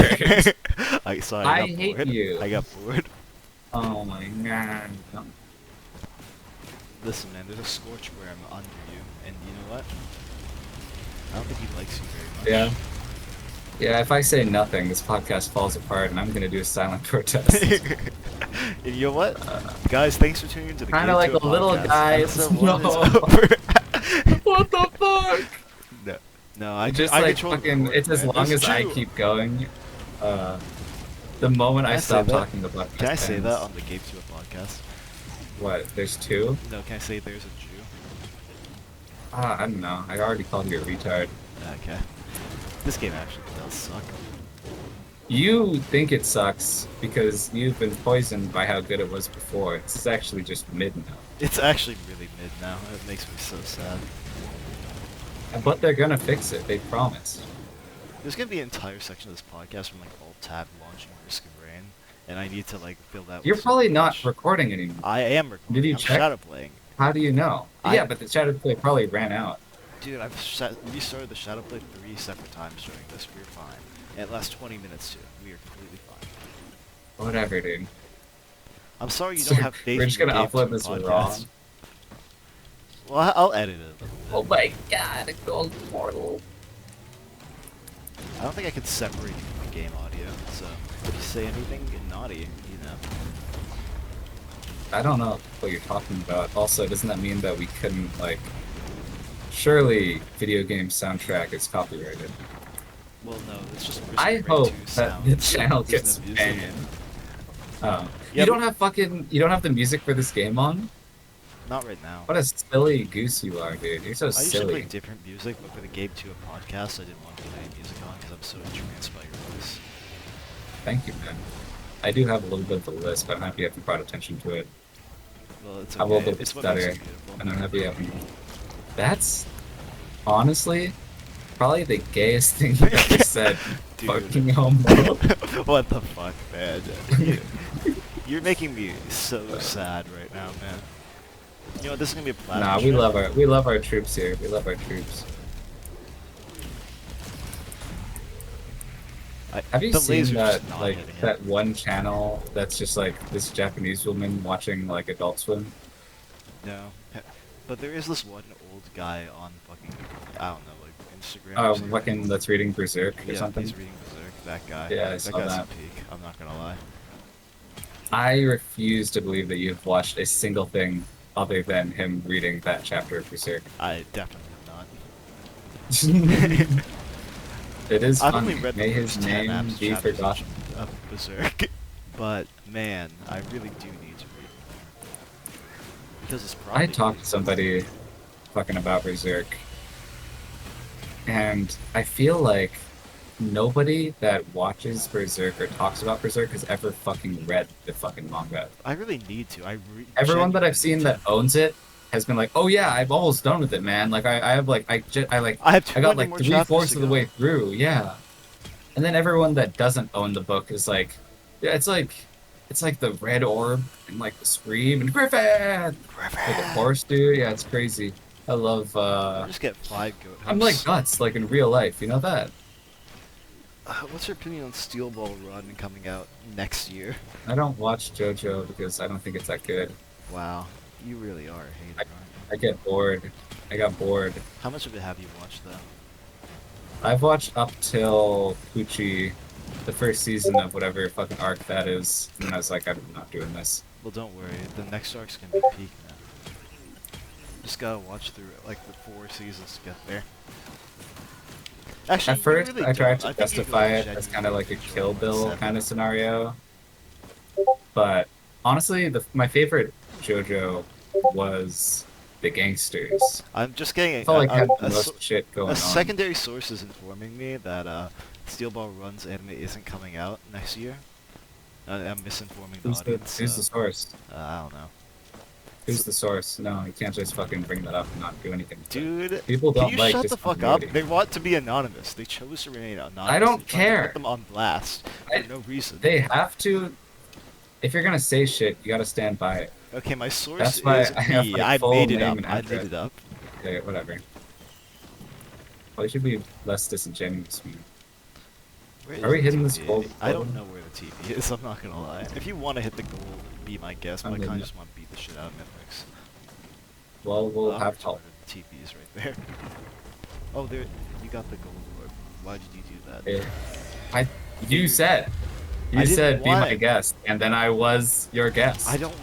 I got hate bored. you. I got bored. Oh my god. Listen, man, there's a scorch worm under you, and you know what? I don't think he likes you very much. Yeah. Yeah, if I say nothing, this podcast falls apart, and I'm gonna do a silent protest. And you know what? Guys, thanks for tuning into the Kinda Gabe like Tuah a little podcast. guy. Episode one No. is over. What the fuck? No, I Just I like control the fucking, recording, it's as man. long There's as I two. keep going, the moment Can I I say stop that? talking, the podcast Can I say ends. that on the Gabe Tuah podcast? What, there's 2? No, can I say there's a Jew? I don't know. I already called you a retard. Okay. This game actually does suck. You think it sucks because you've been poisoned by how good it was before. It's actually just mid now. It's actually really mid now. It makes me so sad. But they're gonna fix it, they promise. There's gonna be an entire section of this podcast from like Alt-Tab launching Risk of Rain, and I need to like fill that. You're with probably some not footage. recording anymore. I am recording. Did you I'm check? shadow playing. How do you know? Yeah, but the shadow play probably ran out. Dude, I've restarted the shadow play 3 separate times during this. We're fine. And it lasts 20 minutes too. We are completely fine. Whatever, dude. I'm sorry you So don't have faith we're just in the gonna Gabe upload Tuah this podcast. raw. Well, I'll edit it a little bit. Oh my god, a gold portal. I don't think I can separate you from the game audio, so if you say anything naughty, you know. I don't know what you're talking about. Also, doesn't that mean that we couldn't, like... Surely, video game soundtrack is copyrighted. Well, no, it's just Risk I of Rain hope 2 that sound. the channel There's gets no music. banned. Yeah, You don't have fucking... You don't have the music for this game on? Not right now. What a silly goose you are, dude. You're so I usually play silly. different music, but for the Gabe Tuah podcast, I didn't want to put any music on because I'm so entranced by your voice. Thank you, man. I do have a little bit of a list, but I'm happy you haven't brought attention to it. Well, it's I will okay. be It's what makes better, it beautiful. and I'm happy you haven't. That's honestly probably the gayest thing you've ever said. Dude. Fucking homo. What the fuck, man? You're making me so sad right now, man. You know, this is gonna be a platinum. Nah, we love our troops here. We love our troops. Have you the seen laser's that just not like hitting it. that one channel that's just like this Japanese woman watching like Adult Swim? No, but there is this one old guy on fucking I don't know, like Instagram. Oh, or something. fucking that's reading Berserk or Yeah, something. he's reading Berserk. That guy. Yeah, I that saw guy's that. a peak. I'm not gonna lie. I refuse to believe that you've watched a single thing other than him reading that chapter of Berserk. I definitely have not. It is I've funny. only read May the his first 10 name be chapters forgotten. of Berserk, but man, I really do need to read more because it's probably. I talked to somebody fucking about Berserk, and I feel like nobody that watches Berserk or talks about Berserk has ever fucking read the fucking manga. I really need to. Everyone that I've seen genuinely that owns it has been like, "Oh yeah, I'm almost done with it, man. Like I have like I like I have I got 200 like more 3/4 chapters of the to way go. through, yeah." And then everyone that doesn't own the book is like, yeah, it's like the red orb and like the scream and Griffin, like the horse dude. Yeah, it's crazy. I love. Just get 5 goat. I'm like nuts, like in real life. You know that? What's your opinion on Steel Ball Run coming out next year? I don't watch JoJo because I don't think it's that good. Wow, you really are a hater, aren't you? I get bored. I got bored. How much of it have you watched though? I've watched up till Pucci, the first season of whatever fucking arc that is, and I was like, I'm not doing this. Well, don't worry. The next arc's gonna be peak now. Just gotta watch through like the 4 seasons to get there. Actually, At first, really I tried don't. to I think you justify really it as kind of like a genuinely Kill enjoy Bill 7. kind of scenario, but honestly, my favorite JoJo was the Gangsters. I'm just getting I felt like it had the a most shit going a on. secondary source is informing me that Steel Ball Run's anime isn't coming out next year. I'm misinforming the audience. Who's the source? I don't know. Who's the source? No, you can't just fucking bring that up and not do anything with it. Dude, People can don't you like shut this the fuck up? continuity. They want to be anonymous. They chose to remain anonymous. I don't They're trying to care. Put them on blast for no reason. They have to. If you're gonna say shit, you gotta stand by it. Okay, my source That's why is I have me. my I full made it name up. and I address. made it up. Okay, whatever. Well, you should be less disingenuous, man. Where Are we is hitting the this TV? gold I don't button? know where the TV is. I'm not gonna lie. If you want to hit the goal, be my guest. But I I'm kind in. of just want to beat the shit out of Mythics. Well, we'll I'm have retarded. help. The TP's right there. Oh, there. You got the gold orb. Why did you do that? You said. I You didn't said be want my it. guest, and then I was your guest. I don't.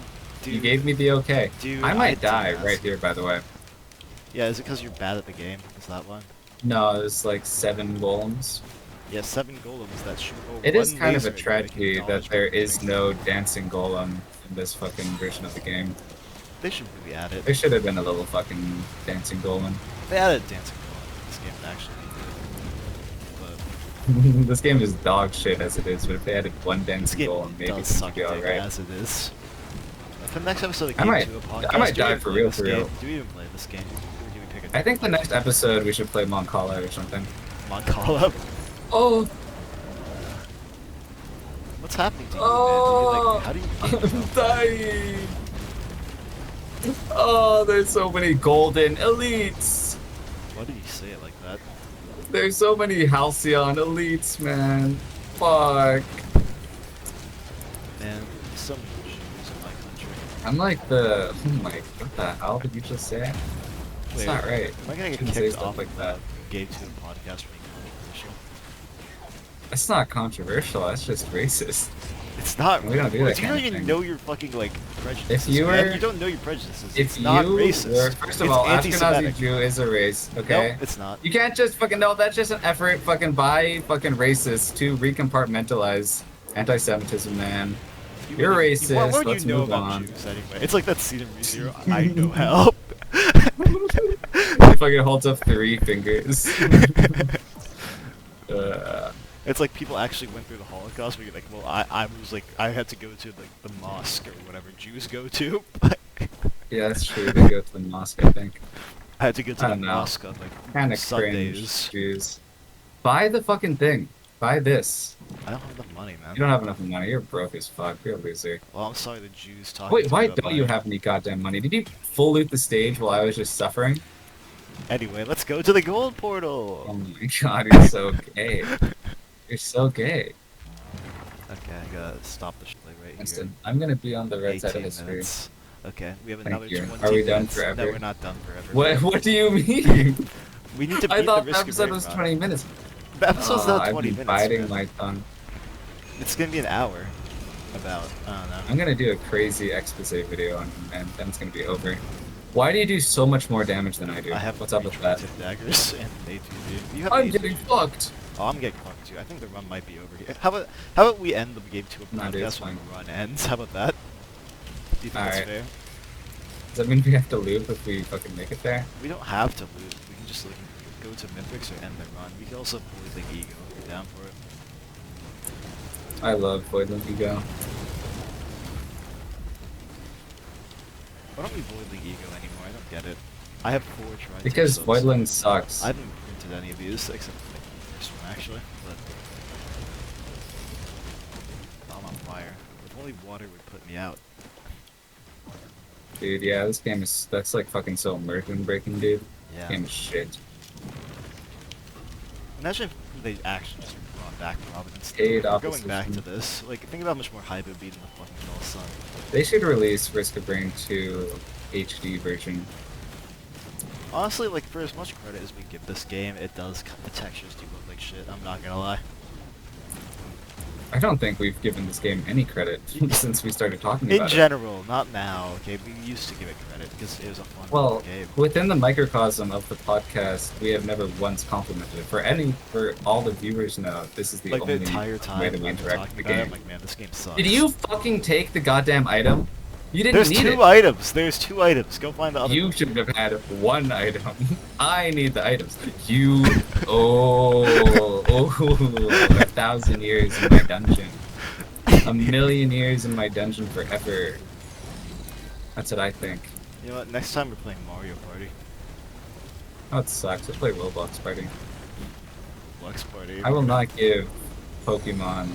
Dude, You gave me the okay. Dude, I might didn't die ask right you. here, by the way. Yeah, is it because you're bad at the game? Is that why? No, it's like 7 golems. Yeah, 7 golems that shoot. Oh, It is one kind of a laser that can tragedy that dodge there both is things. no dancing golem in this fucking version of the game. They should really add it. There should have been a little fucking dancing golem. If they added dancing golem, this game would actually be good. But This game is dog shit as it is, but if they added one this dancing game golem, maybe does things suck would be dick alright. as it is. For the next episode of I Game might- 2 podcast, I might do we die even for play real, this for game? real. Do we even play this game? Or do we pick a I think the next episode we should play Moncala or something. Moncala? Oh! What's happening to you, Oh! man? Do you, like, how do you game I'm yourself? dying! Oh, there's so many golden elites! Why did you say it like that? There's so many Halcyon elites, man. Fuck. Man, so many Jews in my country. I'm like the. Oh my. What the hell did you just say? That's Wait, not right. Am I gonna get Shouldn't say kicked stuff off like of that. Gabe Tuah podcast for being controversial? That's not controversial. That's just racist. It's not. We don't do Well, that you kind don't of even thing. know your fucking like prejudices. you man. were- you don't know your prejudices. If It's not you racist. were, first of It's all, anti-Semitic. Ashkenazi Jew is a race, okay? No, it's not. You can't just fucking no. That's just an effort, fucking by fucking racists to recompartmentalize anti-Semitism, man. You You're really- racist. What would Let's you know move about on. Jews anyway? It's like that scene in ReZero. I know help. He fucking holds up 3 fingers. It's like people actually went through the Holocaust, but you're like, well, I was like, I had to go to like the mosque or whatever Jews go to. Yeah, that's true. They go to the mosque, I think. I had to go to I the don't know. mosque on like Kind of Sundays. cringe, Jews. Buy the fucking thing. Buy this. I don't have the money, man. You don't have enough money. You're broke as fuck. You're a loser. Well, I'm sorry the Jews talk. Wait, why don't you have any goddamn money? Did you full loot the stage while I was just suffering? Anyway, let's go to the gold portal. Oh my god, you're so gay. You're so gay. Okay, I gotta stop the play right Winston, here. I'm gonna be on the right side of 18 history. minutes. Okay, we have Thank another you. 20 Are we done minutes. forever? No, we're not done forever. What do you mean? We need to beat I thought the the risk episode of was rain 20 minutes. The episode's not I've 20 been minutes. biting man. my tongue. It's gonna be an hour. About, I don't know. I'm gonna do a crazy expose video on him, and then it's gonna be over. Why do you do so much more damage than I do? I have What's up with that? tip daggers and they do. You have I'm ATV. getting fucked. Oh, I'm getting fucked too. I think the run might be over here. How about we end the game to a Nah, dude, it's podcast when fine. the run ends? How about that? Do you think that's Alright. fair? Does that mean we have to loop if we fucking make it there? We don't have to lose. We can just like go to Mythics or end the run. We can also play like Ego if you're down for it. I love Voidland Ego. Why don't we void the Ego anymore? I don't get it. I have 4 tries. Because Voidland sucks. I haven't printed any of these except for like, the first one actually, but I'm on fire. If only water would put me out. Dude, yeah, this game is, that's like fucking so immersion breaking, dude. Yeah. Game is shit. Imagine if they actually just brought back Providence. Aid We're going back opposition. to this. Like, think about how much more hype it would be than the fucking Dull Sun. They should release Risk of Rain 2 HD version. Honestly, like, for as much credit as we give this game, it does, the textures do look like shit, I'm not gonna lie. I don't think we've given this game any credit since we started talking In about it. general, not now. Okay, we used to give it credit because it was a fun Well, game. within the microcosm of the podcast, we have never once complimented it. For all the viewers know, this is the Like the only entire way time that we I've been interact talking with about the it, I'm game. like, man, this game sucks. Did you fucking take the goddamn item? You didn't There's need two it. items. There's 2 items. Go find the other You one. should have had one item. I need the items. You, oh, 1,000 years in my dungeon. A million years in my dungeon forever. That's what I think. You know what? Next time we're playing Mario Party. Oh, it sucks. Let's play Roblox Party. Lux Party. I will not give Pokemon,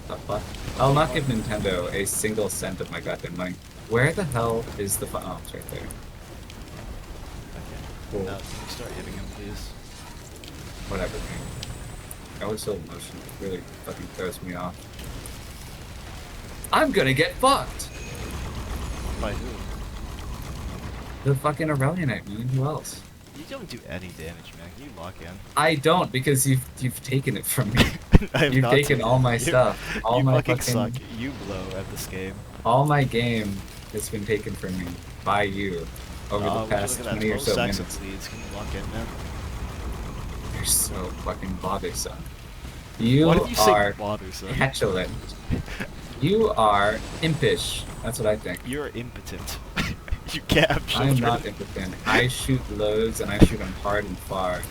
the fuck? I'll not give Nintendo a single cent of my goddamn money. Where the hell is the oh, it's right there. Okay. Cool. Now, can you start hitting him, please? Whatever, man. I was so emotional. It really fucking throws me off. I'm gonna get fucked! By who? The fucking Aurelionite, man. Who else? You don't do any damage, man. Can you lock in? I don't, because you've taken it from me. I have You've not taken all my you- stuff. All you my fucking suck. You blow at this game. all my game has been taken from me by you over the Would you past look at that 20 or 12 so stacks minutes. of leads. Can you lock in, man? You're so fucking bothersome. You Why did you say are bothersome? petulant. You are impish. That's what I think. You're impotent. You can't have I am children. not impotent. I shoot loads and I shoot them hard and far.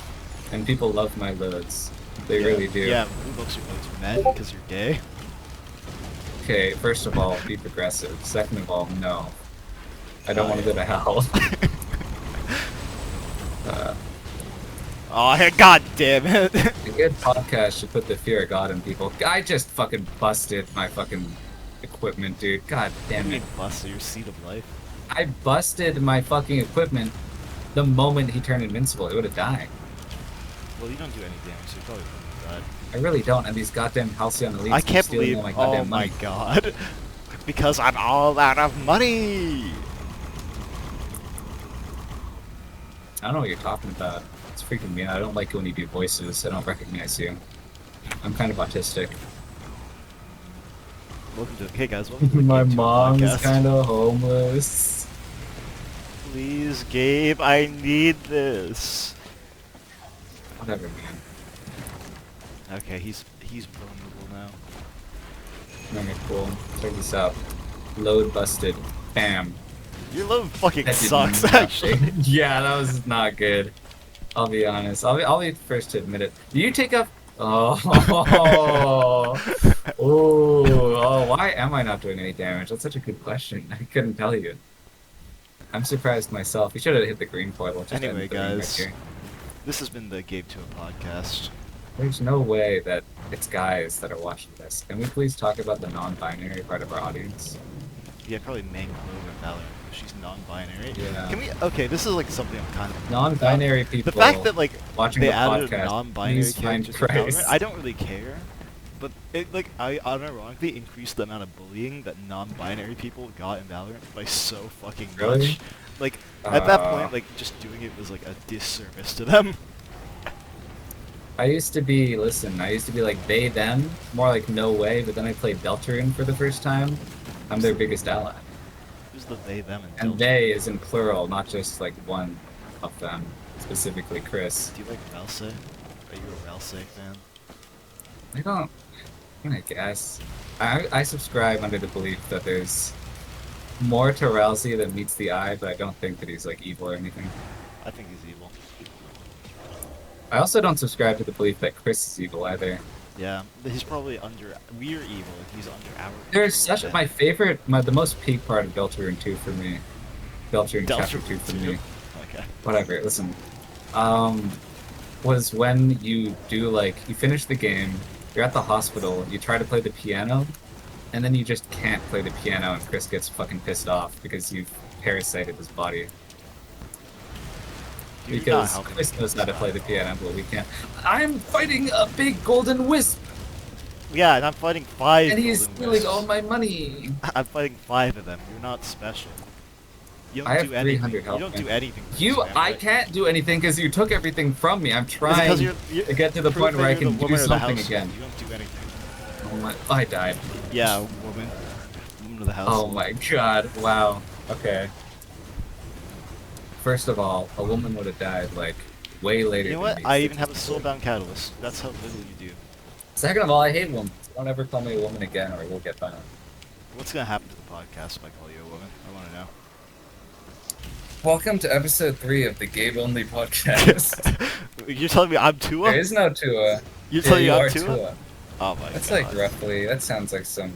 And people love my loads. They really do. Yeah, who loves your loads? Men? Because you're gay? Okay, first of all, be progressive. Second of all, no. I don't want to go to hell. Oh, god damn it. A good podcast should put the fear of God in people. I just fucking busted my fucking equipment, dude. God damn You it. mean busted your seat of life? I busted my fucking equipment the moment he turned invincible. It would have died. Well, you don't do any damage, so you probably wouldn't have I really don't, and these goddamn Halcyon elites I keep can't stealing believe. all my Oh goddamn my money. god. Because I'm all out of money. I don't know what you're talking about. It's freaking me out. I don't like it when you do voices. I don't recognize you. I'm kind of autistic. Welcome to. Hey guys, welcome to the My Gabe Tuah mom is podcast. kind of homeless. Please, Gabe, I need this. Whatever, man. Okay, he's vulnerable now. Okay, cool. Check this out. Load busted. Bam. Your load fucking That did sucks, nothing. actually. Yeah, that was not good. I'll be honest. I'll be the first to admit it. Do you take up? Oh, oh, why am I not doing any damage? That's such a good question. I couldn't tell you. I'm surprised myself. You should have hit the green portal. Just Anyway, ended the ring guys. right here. This has been the Gabe Tuah podcast. There's no way that it's guys that are watching this. Can we please talk about the non-binary part of our audience? Yeah, probably main Clover Valor. She's non-binary. Yeah. Can we? Okay, this is like something I'm kind of. Non-binary people. The fact that like watching they the added podcast, a non-binary please find character to Valorant, Christ. I don't really care. But it like I unironically increased the amount of bullying that non-binary people got in Valorant by so fucking Really? much. Like at that point, like just doing it was like a disservice to them. I used to be like they, them, more like no way, but then I played Deltarune for the first time. I'm their biggest ally. Who's the they, them, and And Delta? they is in plural, not just like one of them, specifically Chris. Do you like Ralsei? Are you a Ralsei fan? I don't, I guess. I subscribe under the belief that there's more to Rousey than meets the eye, but I don't think that he's like evil or anything. I think he's evil. I also don't subscribe to the belief that Chris is evil either. Yeah, he's probably under. We're evil. He's under our. There's control such then. my favorite, the most peak part of Deltarune 2 for me. Deltarune Chapter 2 for me. Okay. Whatever, listen. Was when you do like, you finish the game, you're at the hospital, you try to play the piano, and then you just can't play the piano and Chris gets fucking pissed off because you've parasited his body. Dude, you're Because not helping Chris me. knows how to play the piano, but we can't. I'm fighting a big golden wisp, Yeah, and I'm fighting 5. and he's golden stealing wisps. all my money. I'm fighting 5 of them. You're not special. You don't I have do anything. 300 health, You don't man. do anything. for You, this, man, I right? can't do anything because you took everything from me. I'm It's trying because you're to get to the proof point that where I you're can the woman do of the something household. again. You don't do anything. Oh my! I died. Yeah, woman. Woman of the house. Oh my god! Wow. Okay. First of all, a woman would have died like way later You know than what? me. I even have a Statistically. soulbound catalyst. That's how little you do. Second of all, I hate women. Don't ever call me a woman again, or we'll get banned. What's gonna happen to the podcast if I call you a woman? I want to know. Welcome to episode 3 of the Gabe Only podcast. You're telling me I'm Tua? There is no Tua. You're Yeah, telling me you I'm are Tua? Tua. Oh my That's god. like roughly. That sounds like some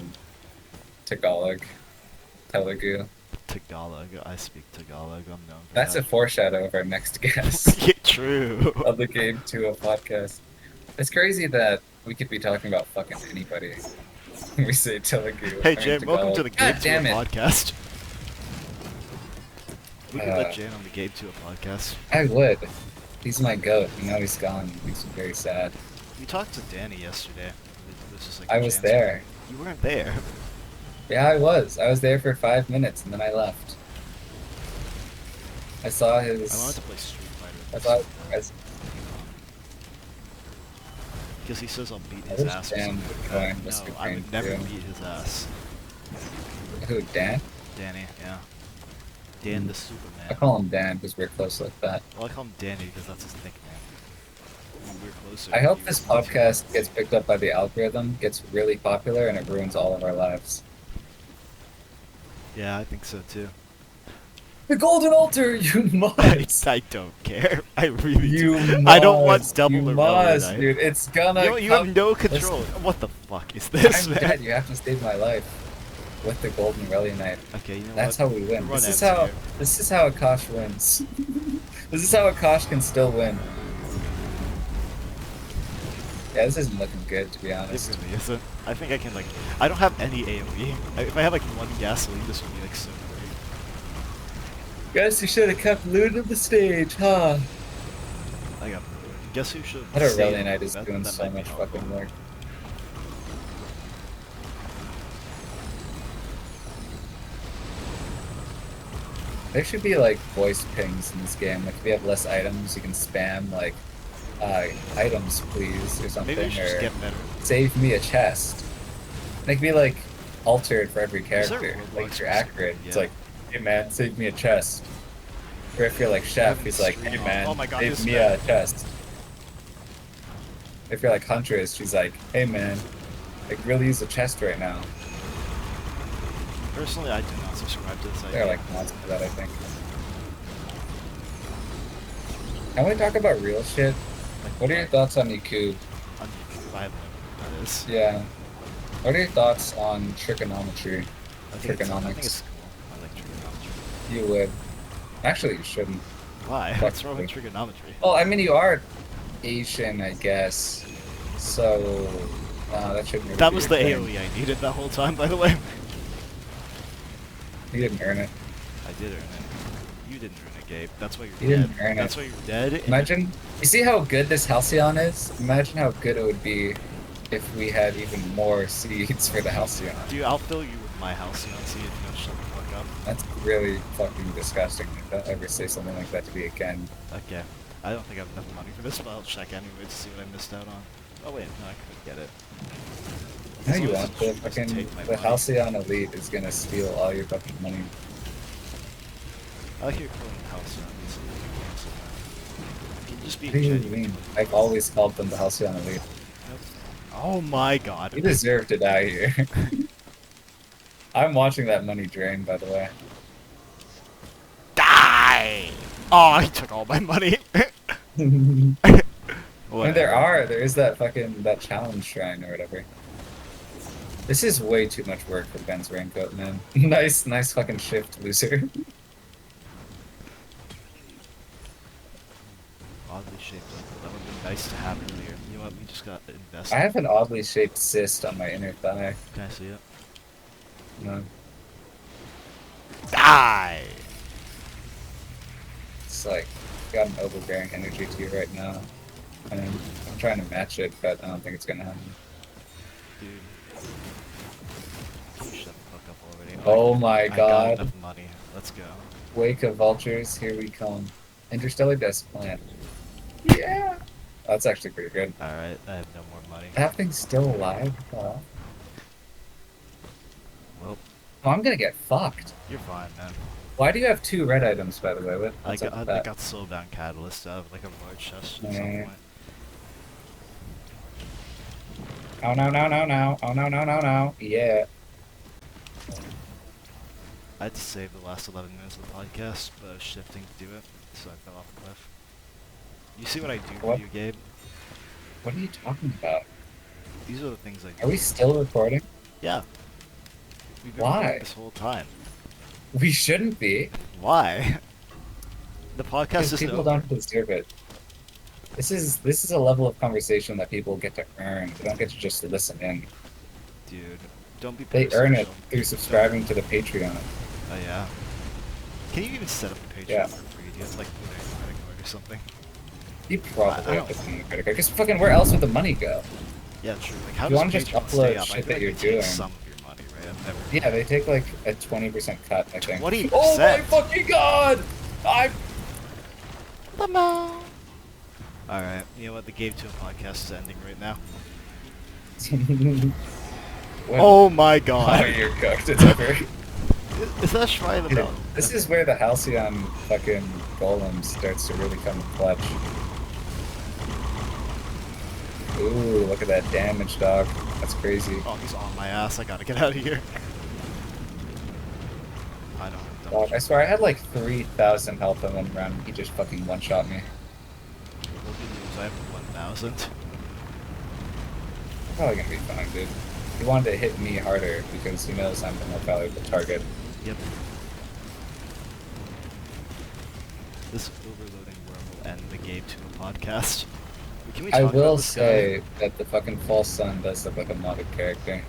Tagalog, Telugu. Tagalog. I speak Tagalog. I'm known for That's a that. foreshadow of our next guest Yeah, true. of the Gabe Tuah podcast. It's crazy that we could be talking about fucking anybody when we say Telugu. Hey, I mean, Jane, welcome to the God Gabe Tua damn it. podcast. We could let Uh, Jane on the Gabe Tua podcast. I would. He's my goat. You know he's gone. It makes me very sad. We talked to Danny yesterday. It was just like I a was chance there. You weren't there. Yeah, I was. I was there for 5 minutes and then I left. I saw I wanted his. to play Street Fighter. I thought. I Because he says I'll beat I his wish ass or Dan something would like join that. Mr. No, I Crane would never too. beat his ass. Who, Dan? Danny, yeah. Dan the Superman. I call him Dan because we're close like that. Well, I call him Danny because that's his nickname. We're closer. I hope you this and me too. podcast gets picked up by the algorithm, gets really popular, and it ruins all of our lives. Yeah, I think so too. The Golden Altar, you must! I don't care. I really You do. must! I don't want double you or must, relay. dude. It's gonna You know, you come. have no control. Listen, What the fuck is this, I'm man? dead. You have to save my life with the Golden Rally Knight. Okay, you know That's what? how we win. Run This is ends how. here. This is how Akash wins. This is how Akash can still win. Yeah, this isn't looking good, to be It honest. really isn't. I think I can like. I don't have any AOE. If I had like one gasoline, this would be like so great. Guess you should have kept looting the stage, huh? I got. Guess who should? That stay Rally in? Knight is That- doing that so might be much helpful. fucking work. There should be like voice pings in this game. Like if you have less items, you can spam like items please or something, Maybe I should just or get better. save me a chest. And it can be like altered for every Is there character. Roblox Like if you're or something? accurate, it's Yeah. like, hey man, save me a chest. Or if you're like chef, Having he's the like, screen hey on. man, Oh my God, save this me man. a chest. If you're like huntress, she's like, hey man, I could really use a chest right now. Personally, I do not subscribe to this There idea. are like mods for that, I think. Can we talk about real shit? Like, What are your thoughts on Ikub? On YouTube, I have no idea what that is. Yeah. What are your thoughts on trigonometry? I think it's Trigonomics. cool. I like trigonometry. You would. Actually, you shouldn't. Why? What's wrong with trigonometry? Well, I mean, you are Asian, I guess. So, that shouldn't really That be was the your thing. AoE I needed that whole time, by the way. You didn't earn it. I did earn it. You didn't earn it, Gabe. That's why You you're dead. didn't earn That's it. why you're dead. and- Imagine. You see how good this Halcyon is? Imagine how good it would be if we had even more seeds for the Halcyon. Dude, I'll fill you with my house and see if you don't shut the fuck up. That's really fucking disgusting. Don't ever say something like that to me again. Okay. I don't think I have enough money for this, but I'll check anyway to see what I missed out on. Oh wait, no, I could get it. Now As you long as want it the doesn't fucking take my the money. Halcyon Elite is gonna steal all your fucking money. I like your calling Halcyon. Can you just be What do you genuine? mean? I've always called them the Halcyon Elite. Oh my god. You deserve to die here. I'm watching that money drain, by the way. Die! Oh, he took all my money. I mean, Whatever. there is that fucking, that challenge shrine or whatever. This is way too much work for Ben's raincoat, man. nice fucking shift, loser. Oddly shaped. That would be nice to have earlier. You know what? We just got to invest. I have an oddly shaped cyst on my inner thigh. Can I see it? No, Die! it's like, got an overbearing energy to you right now. And I'm trying to match it, but I don't think it's gonna happen. Dude. Can you shut the fuck up already? Oh my I got god. enough money. Let's go. Wake of vultures, here we come. Interstellar Death Plant. Yeah! That's actually pretty good. Alright, I have no more money. That thing's still alive? Well, Oh, I'm gonna get fucked. you're fine, man. Why do you have 2 red items, by the way? I What's up with I that? got slowdown catalyst out of like a large chest at some Nah. point. Oh no no no no! Oh no no no no! Yeah. I had to save the last 11 minutes of the podcast, but I was shifting to do it, so I fell off the cliff. You see what I do for What? you, Gabe? What are you talking about? These are the things I do. Are we still recording? Yeah. We've been Why? recording this whole time. We shouldn't be. Why? The podcast Because is people over. don't deserve it. This is a level of conversation that people get to earn. They don't get to just listen in. Dude, don't be They earn it parasocial. through subscribing to the Patreon. Oh yeah. Can you even set up a Patreon Yeah. for free? Do you have to like put in a credit card or something? You I probably don't- have to pay a credit card. Because fucking where else would the money go? Yeah, true. Like how You does wanna just Patreon upload stay up? I shit feel that you're they take doing. some of your money, right? I've never. Yeah, they take like a 20% cut, I think. 20%? Oh my fucking god! Alright, you know what? The Gabe Tuah podcast is ending right now. When- Oh my Oh, god! you're cooked. It's over. Is that Shrine Dude, about? this is where the Halcyon fucking golem starts to really come in clutch. Ooh, look at that damage, dog. That's crazy. Oh, he's on my ass. I gotta get out of here. I don't have double Dog, I swear I had like 3,000 health in one round and he just fucking one-shot me. Well, good news, I have 1,000. Probably gonna be fine, dude. He wanted to hit me harder because he knows I'm the more valuable target. Yep. This overloading worm will end the Gabe Tuah podcast. Can we talk I about will this say guy? that the fucking false sun does look like a modded character.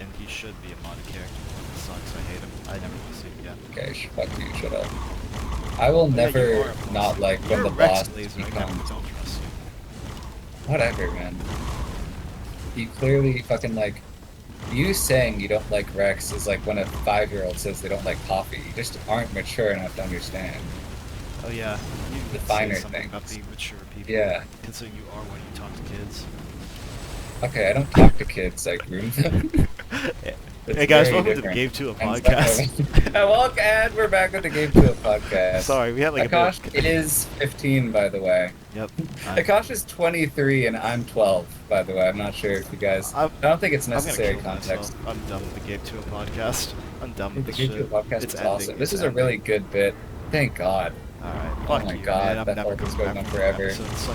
And he should be a modded character. It sucks. I hate him. I never want to see him again. Okay, fuck you, shut up. I will Yeah, you never are a boss. not like when You're the a Rex boss Laser. I never becomes... don't trust you. Whatever, man. You clearly fucking like... You saying you don't like Rex is like when a 5-year-old says they don't like coffee. You just aren't mature enough to understand. Oh yeah, you The did finer say something about things. being mature people. Yeah. Considering you are when you talk to kids. Okay, I don't talk to kids, I groom them. It's Hey guys, very welcome to the different. Gabe Tuah And podcast. welcome, and we're back with the Gabe Tuah podcast. Sorry, we had like Akash a bit. is 15, by the way. Yep. Akash is 23, and I'm 12, by the way. I'm not sure if you guys... I don't think it's I'm gonna necessary kill context. myself. I'm done with the Gabe Tuah podcast. I'm done with The this Gabe shit. Tuah podcast It's is ending. awesome. This It's is a really ending. good bit. Thank God. Alright, Oh fuck my you, God, man. I'm that never fucking going going back on for forever. episodes.